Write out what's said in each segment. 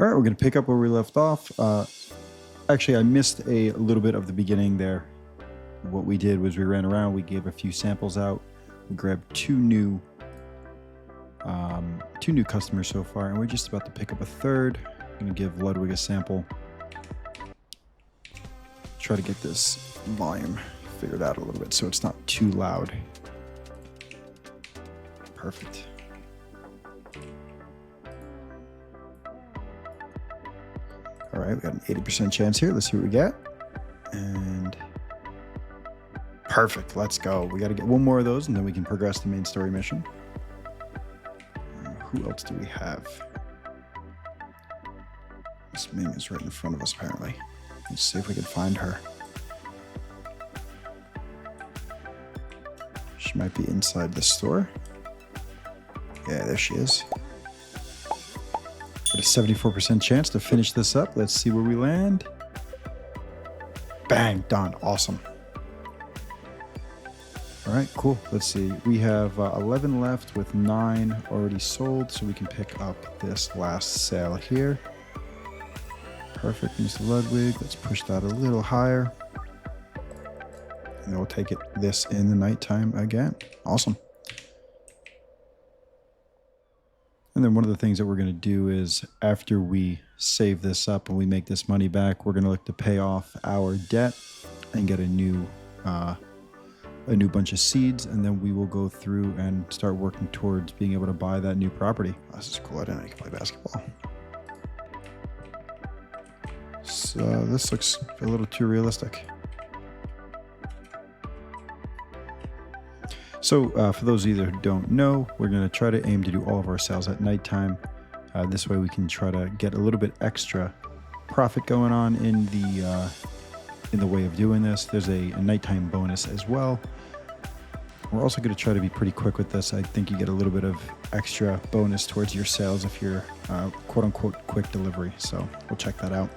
All right, we're going to pick up where we left off. Actually, I missed a little bit of the beginning there. What we did was we ran around, we gave a few samples out, we grabbed two new customers so far, and we're just about to pick up a third. I'm going to give Ludwig a sample. Try to get this volume figured out a little bit so it's not too loud. Perfect. All right, we got an 80% chance here. Let's see what we get. And perfect, let's go. We got to get one more of those and then we can progress the main story mission. Who else do we have? This Ming is right in front of us apparently. Let's see if we can find her. She might be inside the store. Yeah, there she is. Got a 74% chance to finish this up. Let's see where we land. Bang, done. Awesome. All right, cool. Let's see. We have 11 left with 9 already sold, so we can pick up this last sale here. Perfect, Mr. Ludwig. Let's push that a little higher. And then we'll take this in the nighttime again. Awesome. And then one of the things that we're going to do is after we save this up and we make this money back, we're going to look to pay off our debt and get a new bunch of seeds. And then we will go through and start working towards being able to buy that new property. Oh, this is cool. I didn't know you can play basketball. So this looks a little too realistic. So for those of you that don't know, we're going to try to aim to do all of our sales at nighttime. This way we can try to get a little bit extra profit going on in the way of doing this. There's a nighttime bonus as well. We're also going to try to be pretty quick with this. I think you get a little bit of extra bonus towards your sales if you're quote unquote quick delivery. So we'll check that out.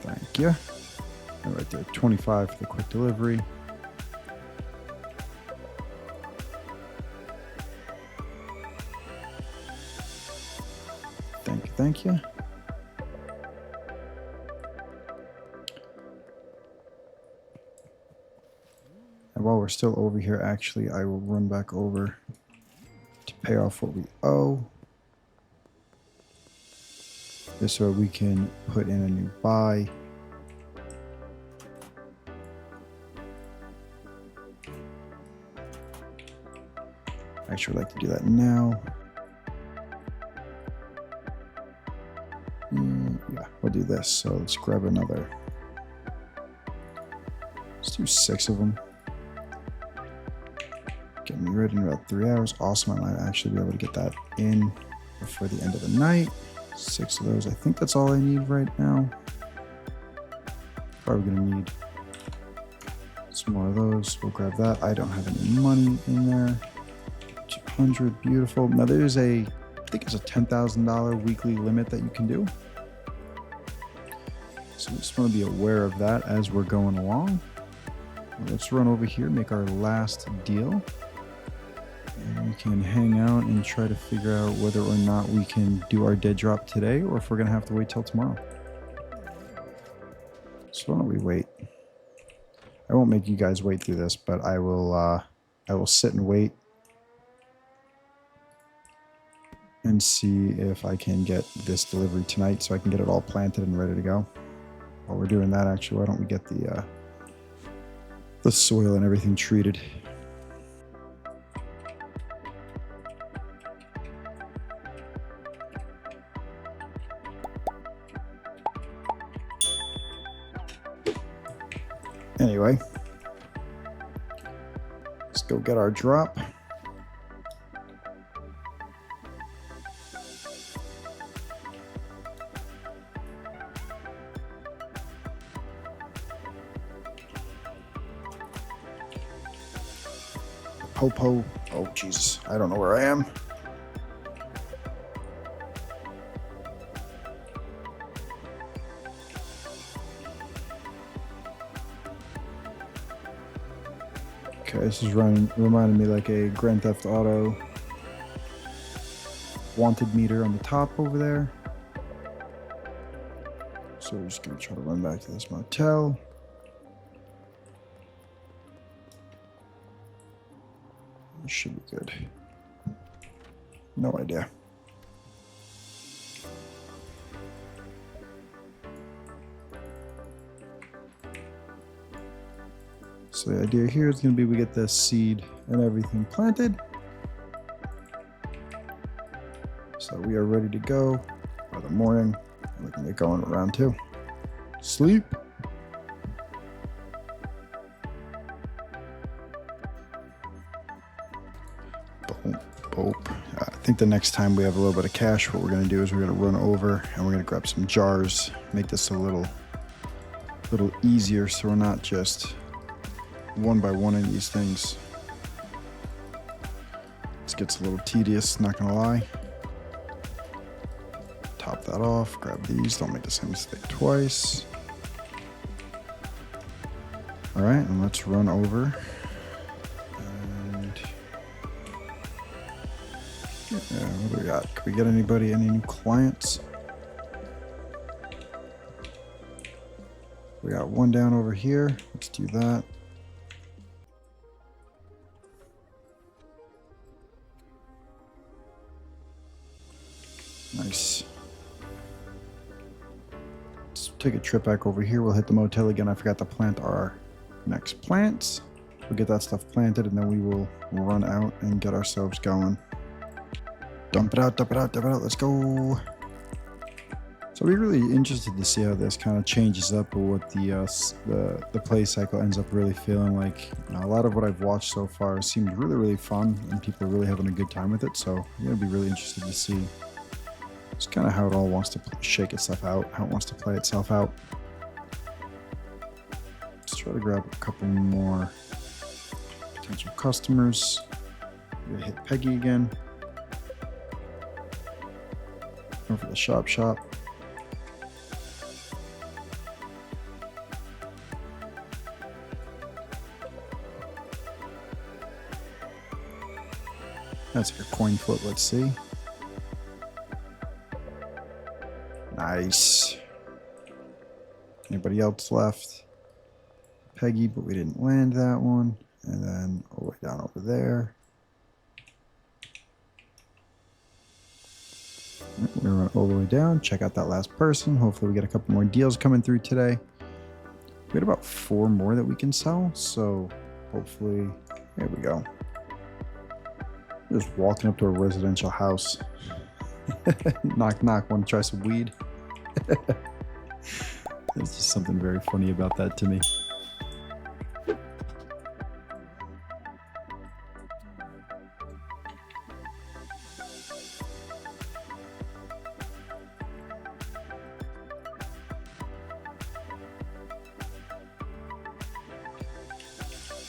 Thank you. Right there, 25 for the quick delivery. Thank you. And while we're still over here, actually, I will run back over to pay off what we owe. This way we can put in a new buy. Actually, I'd like to do that now. Yeah, we'll do this. So let's grab another. Let's do 6 of them. Get me ready in about 3 hours. Awesome. I might actually be able to get that in before the end of the night. 6 of those. I think that's all I need right now. Probably going to need some more of those. We'll grab that. I don't have any money in there. 200, beautiful. Now there's I think it's a $10,000 weekly limit that you can do. So we just want to be aware of that as we're going along. Let's run over here, make our last deal. And we can hang out and try to figure out whether or not we can do our dead drop today or if we're going to have to wait till tomorrow. So why don't we wait? I won't make you guys wait through this, but I will sit and wait and see if I can get this delivery tonight so I can get it all planted and ready to go. While we're doing that, actually, why don't we get the soil and everything treated? Anyway, let's go get our drop. Popo. Oh, Jesus. I don't know where I am. Okay, this is reminding me like a Grand Theft Auto wanted meter on the top over there. So we're just going to try to run back to this motel. It should be good. No idea. So the idea here is going to be we get the seed and everything planted. So we are ready to go by the morning. We can get going around 2. Sleep. Boom, boom. I think the next time we have a little bit of cash, what we're going to do is we're going to run over and we're going to grab some jars, make this a little easier so we're not just one by one in these things. This gets a little tedious, not going to lie. Top that off, grab these, don't make the same mistake twice. All right, and let's run over. And what do we got? Can we get anybody, any new clients? We got one down over here. Let's do that. Nice. Let's take a trip back over here. We'll hit the motel again. I forgot to plant our next plants. We'll get that stuff planted and then we will run out and get ourselves going. Dump it out, dump it out, dump it out. Let's go. So we're really interested to see how this kind of changes up or what the play cycle ends up really feeling like. A lot of what I've watched so far seemed really, really fun and people are really having a good time with it. So I'm going to be really interested to see. It's kind of how it all wants to shake itself out, how it wants to play itself out. Let's try to grab a couple more potential customers. We're gonna hit Peggy again. Go for the shop. That's your coin flip, let's see. Nice. Anybody else left? Peggy, but we didn't land that one. And then all the way down over there. We're gonna run all the way down, check out that last person. Hopefully we get a couple more deals coming through today. We had about 4 more that we can sell, so hopefully, there we go. Just walking up to a residential house. Knock, knock, want to try some weed? There's just something very funny about that to me.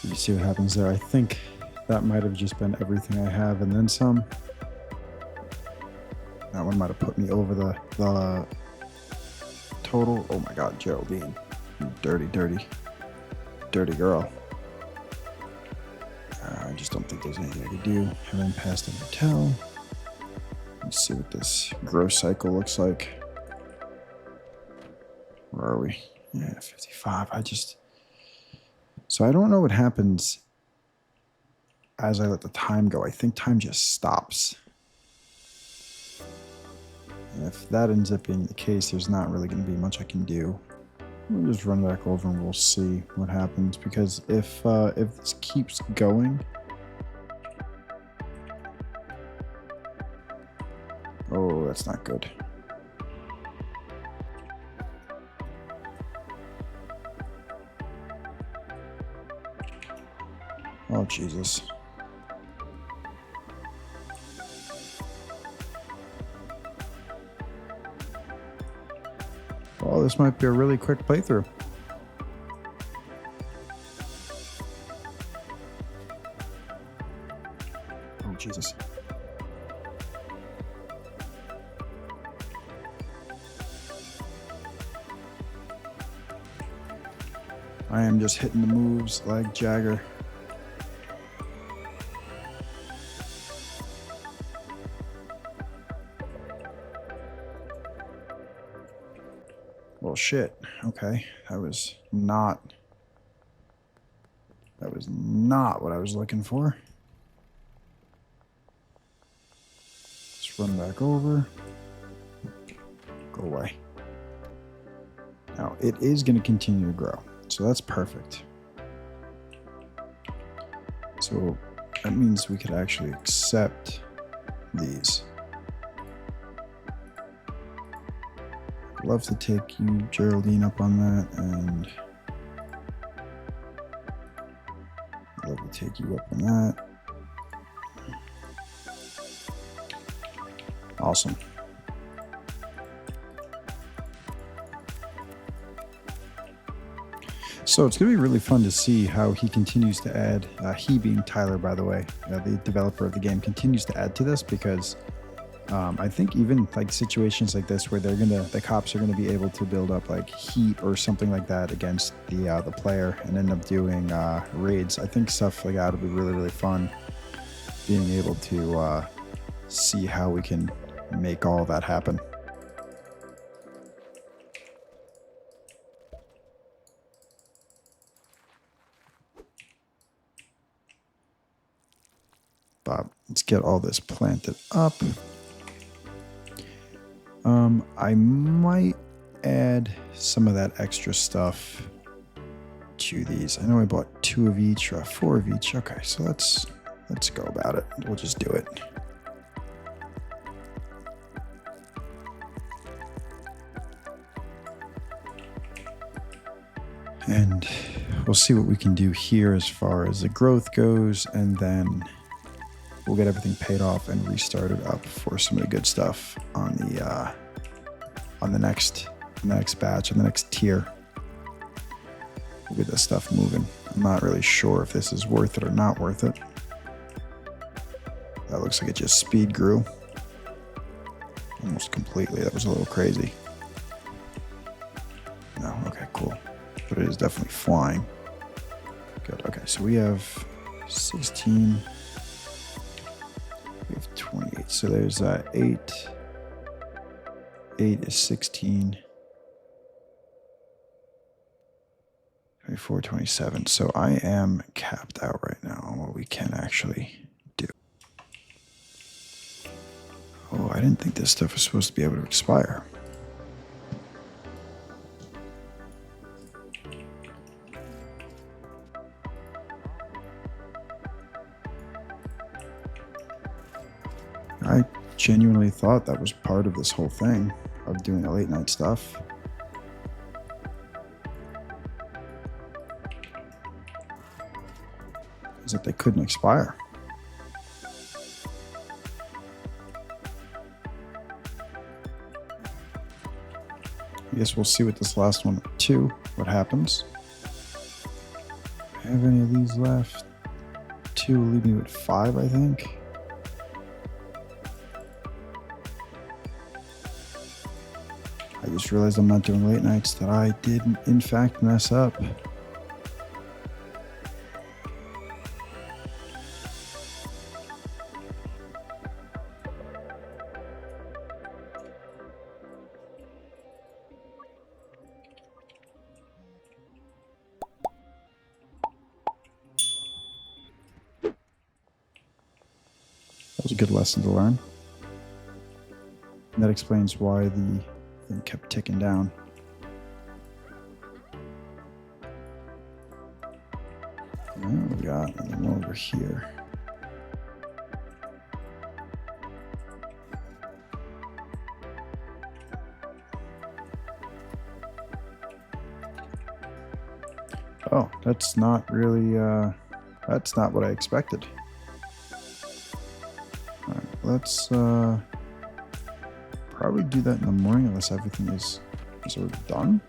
You see what happens there? I think that might have just been everything I have and then some. That one might have put me over the total. Oh my God, Geraldine. You dirty girl. I just don't think there's anything I could do. Haven't passed the motel. Let's see what this growth cycle looks like. Where are we? Yeah, 55. So I don't know what happens as I let the time go. I think time just stops. And if that ends up being the case, there's not really going to be much I can do. We'll just run back over and we'll see what happens. Because if this keeps going, oh, that's not good. Oh, Jesus. Well, this might be a really quick playthrough. Oh, Jesus. I am just hitting the moves like Jagger. Well, shit. Okay, that was not what I was looking for. Let's run back over. Go away. Now, it is going to continue to grow, so that's perfect. So that means we could actually accept these. I'd love to take you, Geraldine, up on that, and I'd love to take you up on that. Awesome. So it's going to be really fun to see how he continues to add, he being Tyler, by the way, the developer of the game, continues to add to this, because I think even like situations like this where the cops are gonna be able to build up like heat or something like that against the player and end up doing raids. I think stuff like that would be really, really fun. Being able to see how we can make all that happen. But let's get all this planted up. I might add some of that extra stuff to these. I know I bought 2 of each or 4 of each. Okay, so let's go about it. We'll just do it. And we'll see what we can do here as far as the growth goes, and then we'll get everything paid off and restarted up for some of the good stuff on the next batch, on the next tier. We'll get this stuff moving. I'm not really sure if this is worth it or not worth it. That looks like it just speed grew almost completely. That was a little crazy. No, okay, cool. But it is definitely flying. Good. Okay, so we have 16. We have 28. So there's 8. 8 is 16. 24, 27. So I am capped out right now on what we can actually do. Oh, I didn't think this stuff was supposed to be able to expire. I genuinely thought that was part of this whole thing of doing the late night stuff. Is that they couldn't expire. I guess we'll see with this last one too, what happens. Have any of these left? 2 will leave me with 5, I think. I just realized I'm not doing late nights, that I did in fact mess up. That was a good lesson to learn. And that explains why the thing kept ticking down. What we got? And then over here. Oh, that's not really, that's not what I expected. All right, let's probably do that in the morning unless everything is sort of done,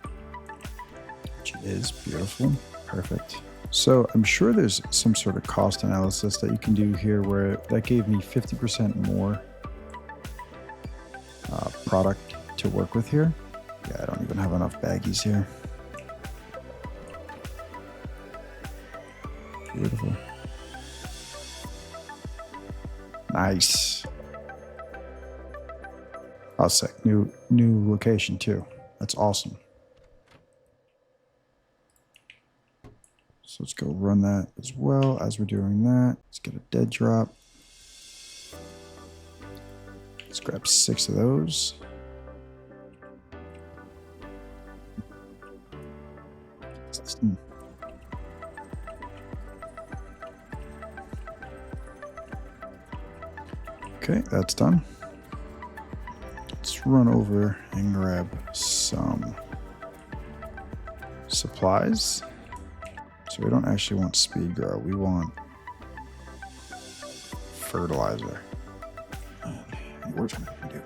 which is beautiful. Perfect. So I'm sure there's some sort of cost analysis that you can do here where that gave me 50% more product to work with here. Yeah, I don't even have enough baggies here. Beautiful. Nice. Oh, sick. New location too. That's awesome. So let's go run that as well. As we're doing that, let's get a dead drop. Let's grab 6 of those. Okay, that's done. Let's run over and grab some supplies. So we don't actually want speed grow, we want fertilizer. What can I do?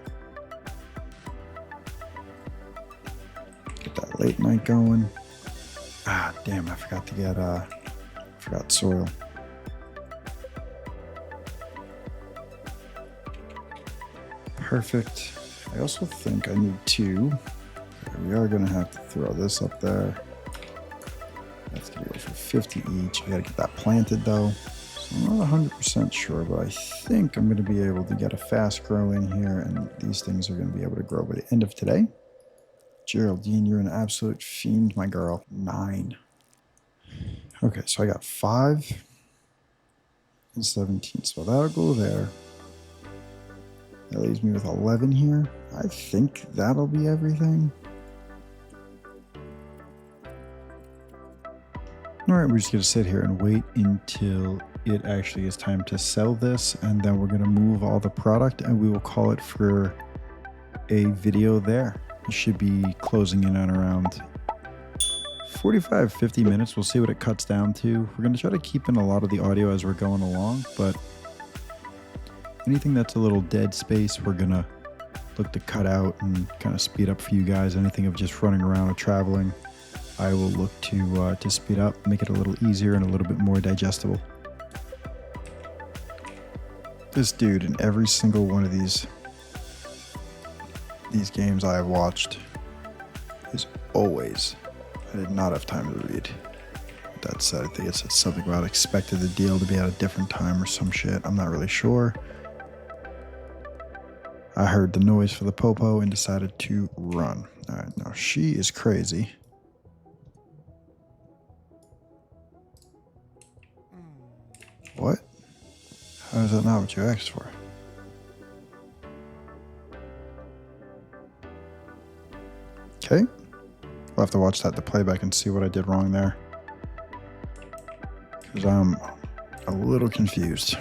Get that late night going. Ah, damn, I forgot to get forgot soil. Perfect. I also think I need 2. Okay, we are gonna have to throw this up there. That's gonna go for 50 each. I gotta get that planted though. So I'm not 100% sure, but I think I'm gonna be able to get a fast grow in here, and these things are gonna be able to grow by the end of today. Geraldine, you're an absolute fiend, my girl. 9. Okay, so I got 5 and 17. So that'll go there. That leaves me with 11 here. I think that'll be everything. All right, we're just gonna sit here and wait until it actually is time to sell this, and then we're gonna move all the product and we will call it for a video there. It should be closing in on around 45-50 minutes. We'll see what it cuts down to. We're gonna try to keep in a lot of the audio as we're going along, but anything that's a little dead space, we're gonna look to cut out and kind of speed up for you guys. Anything of just running around or traveling, I will look to speed up, make it a little easier and a little bit more digestible. This dude in every single one of these games I have watched is always, I did not have time to read. That said, I think it said something about expected the deal to be at a different time or some shit. I'm not really sure. I heard the noise for the popo and decided to run. All right, now she is crazy. What? How is that not what you asked for? Okay. We'll have to watch that to playback and see what I did wrong there. Because I'm a little confused.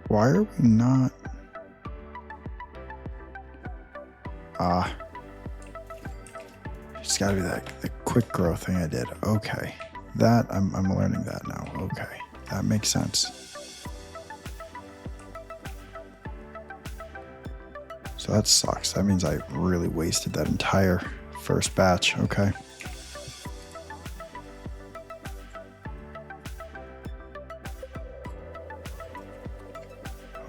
Why are we not... It's gotta be the quick grow thing I did. Okay. That, I'm learning that now. Okay. That makes sense. So that sucks. That means I really wasted that entire first batch. Okay.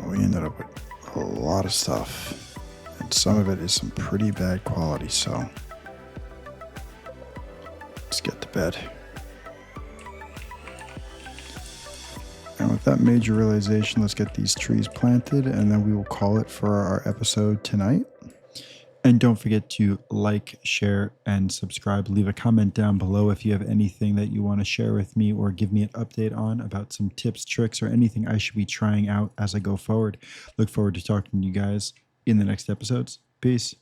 We ended up with a lot of stuff, and some of it is some pretty bad quality, so let's get to bed. And with that major realization, let's get these trees planted, and then we will call it for our episode tonight. And don't forget to like, share, and subscribe. Leave a comment down below if you have anything that you want to share with me or give me an update on about some tips, tricks, or anything I should be trying out as I go forward. Look forward to talking to you guys in the next episodes. Peace.